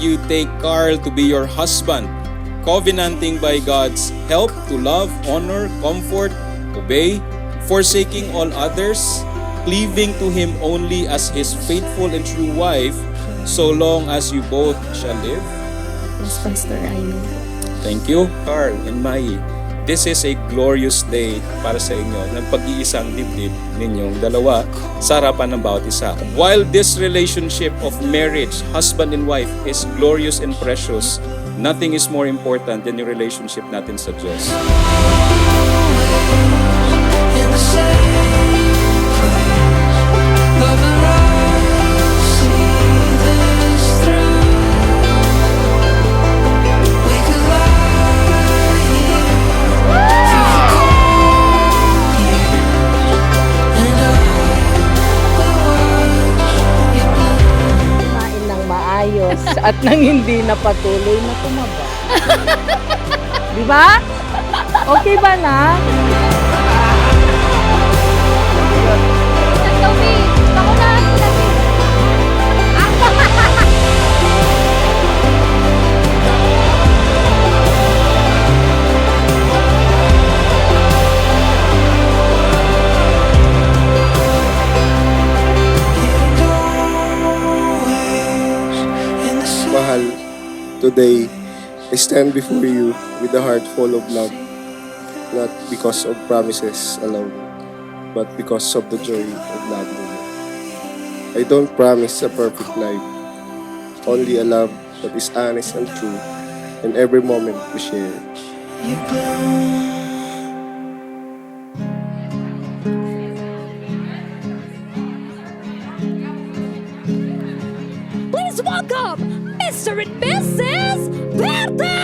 you take Carl to be your husband, covenanting by God's help to love, honor, comfort, obey, forsaking all others, cleaving to Him only as His faithful and true wife, so long as you both shall live? Yes, Pastor Ryan. Thank you, Carl and Mai. This is a glorious day para sa inyo ng pag-iisang dibdib ninyong dalawa sa harapan ng bawat isa. While this relationship of marriage, husband and wife, is glorious and precious, nothing is more important than yung relationship natin sa Diyos. Kumain ng maayos at nang hindi na patuloy na tumaba. Di ba? Okay ba na? Mahal, today I stand before you with a heart full of love, not because of promises alone, but because of the joy of loving you. I don't promise a perfect life, only a love that is honest and true, and every moment we share. Please welcome Mr. and Mrs. Verde!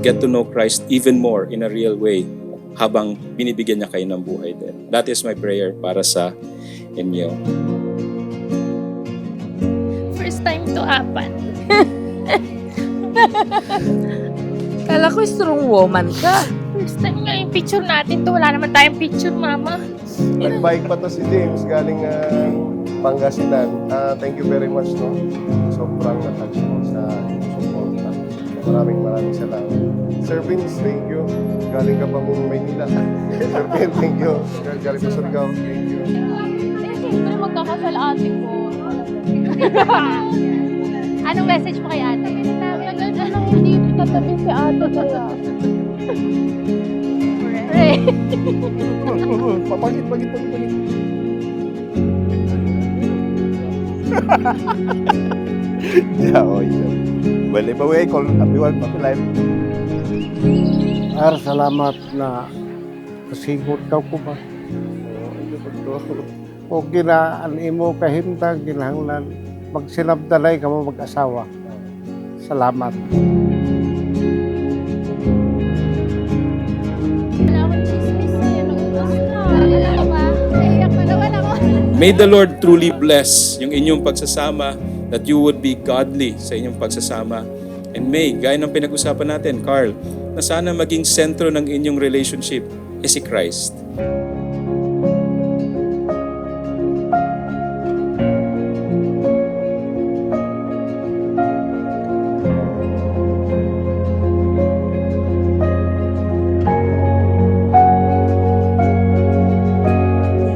Get to know Christ even more in a real way habang binibigyan niya kayo ng buhay din. That is my prayer para sa inyo. First time to happen. Kala ko strong woman ka. First time nga yung picture natin to. Wala naman tayong picture, mama. Nag-bike pa to si James galing Pangasinan. Thank you very much, no? Sobrang na-touch mo sa support. Maraming salamat. Sir Vince, thank you. Galing ka pa mong Maynila. Sir Vince, thank you. Galing pa Surigao, thank you. Siyempre magkakasal ate ko. Anong message mo kay ate? Tagal na lang hindi tatabi si ate kaya. Pray. Papagit. Yeah, oh, yeah. Well, if I call everyone happy life. Salamat na kasingot ka ko ba? O ginaan imo kahimtang ginahanglan magsinabdalay ka mo mag-asawa. Salamat. Wala akong chismis sa'yo. Wala ka ba? Naiyak pa naman ako. May the Lord truly bless yung inyong pagsasama, that you would be godly sa inyong pagsasama. And may, gaya ng pinag-usapan natin, Carl, na sana maging sentro ng inyong relationship si Christ.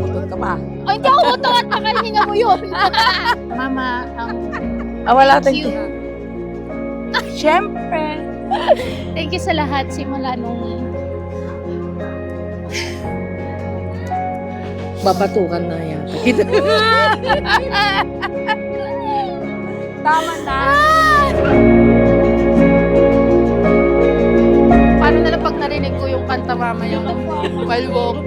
Putol ka ba? Ay, hindi ako mutuwat. Pakalinga mo yun. Mama, Wala thank you. Siyempre. Thank you sa lahat. Simula nung Babatukan na yan. Tama na. paano na lang pag narinig ko yung kanta mama yung while walk.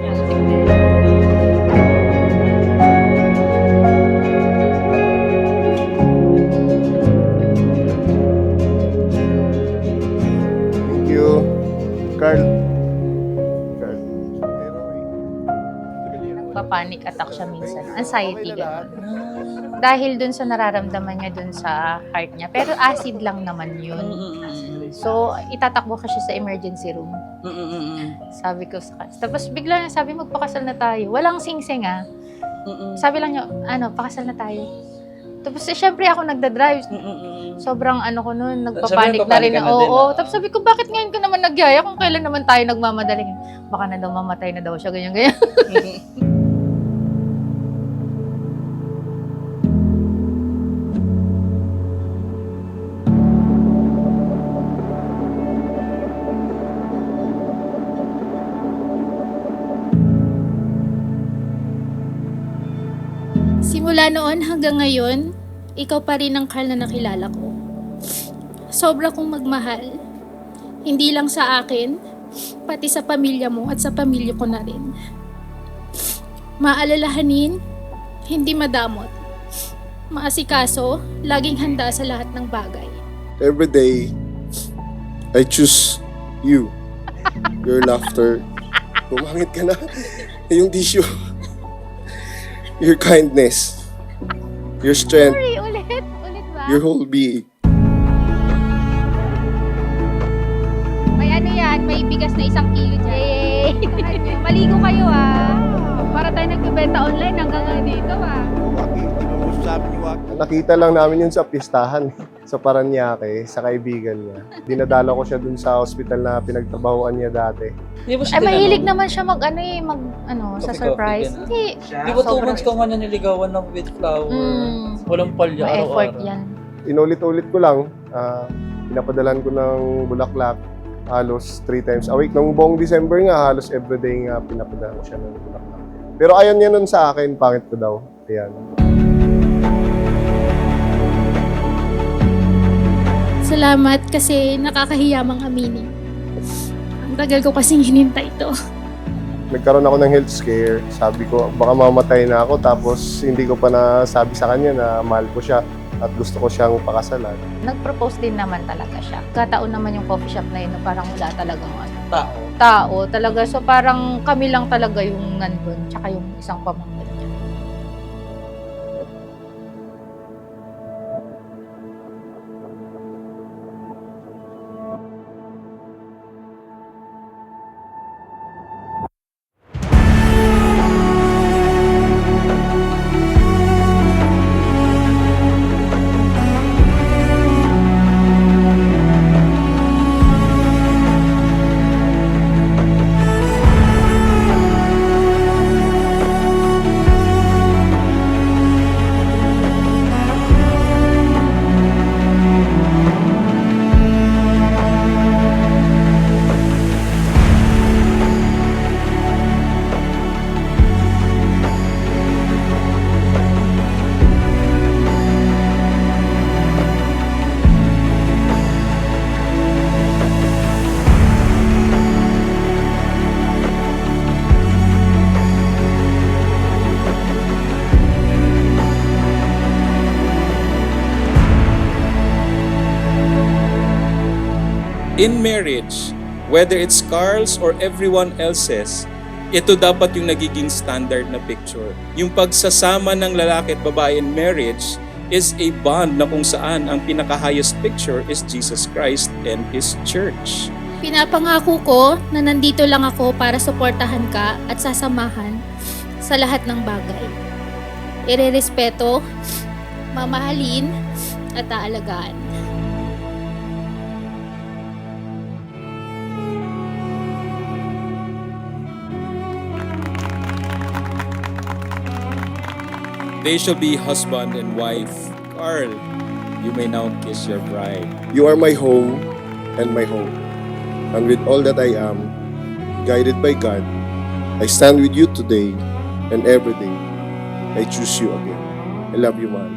Thank you, Carl. Panic attack siya minsan. Anxiety. Dahil dun sa nararamdaman niya dun sa heart niya. Pero acid lang naman yun. So, itatakbo ka siya sa emergency room. Sabi ko sa kanya. Tapos bigla niya sabi, magpakasal na tayo. Walang sing-sing Sabi lang niya, pakasal na tayo. Tapos syempre ako nagda-drive. Sobrang ko noon, nagpapanik na rin. Oo. Tapos sabi ko, bakit ngayon ka naman nagyaya kung kailan naman tayo nagmamadaling? Baka na daw mamatay na daw siya, ganyan. Simula noon hanggang ngayon, ikaw pa rin ang Carl na nakilala ko. Sobra kong magmahal. Hindi lang sa akin, pati sa pamilya mo at sa pamilya ko na rin. Maalalahanin, hindi madamot. Maasikaso, laging handa sa lahat ng bagay. Every day, I choose you. Your laughter. Bumangit ka na. Yung tissue. Your kindness. Your strength. Sorry, ulit ba? Your whole being. May yan, may bigas na 1 kilo dyan. Yay! Maligo kayo Para tayo nagbebenta online hanggang dito Nakita lang namin yun sa pistahan. Sa Paranaque, sa kaibigan niya. Dinadala ko siya dun sa hospital na pinagtrabahuan niya dati. Di ba siya mahilig naman siya sa Coffee, surprise. coffee, Hindi. Di ba 2 months ka nga na niligawan ng with flower? Walang palya, May effort araw-araw. yan. Inulit-ulit ko lang. Pinapadalan ko ng bulaklak halos 3 times a week. Nung buong December nga, halos everyday nga pinapadalan ko siya ng bulaklak. Pero ayaw niya nun sa akin, pangit ko daw. Ayan. Salamat kasi nakakahiyamang aminin. Ang tagal ko kasing hinintay ito. Nagkaroon ako ng health scare. Sabi ko, baka mamatay na ako. Tapos hindi ko pa nasabi sa kanya na mahal ko siya at gusto ko siyang pakasalan. Nag-propose din naman talaga siya. Kataon naman yung coffee shop na yun na parang wala talagang Tao. tao talaga. So parang kami lang talaga yung nandun. Tsaka yung isang pamangkin niya. In marriage, whether it's Carl's or everyone else's, ito dapat yung nagiging standard na picture. Yung pagsasama ng lalaki at babae in marriage is a bond na kung saan ang pinaka-highest picture is Jesus Christ and His church. Pinapangako ko na nandito lang ako para suportahan ka at sasamahan sa lahat ng bagay. Irerespeto, mamahalin, at aalagaan. They shall be husband and wife. Carl, you may now kiss your bride. You are my home and my home. And with all that I am, guided by God, I stand with you today and every day. I choose you again. I love you, man.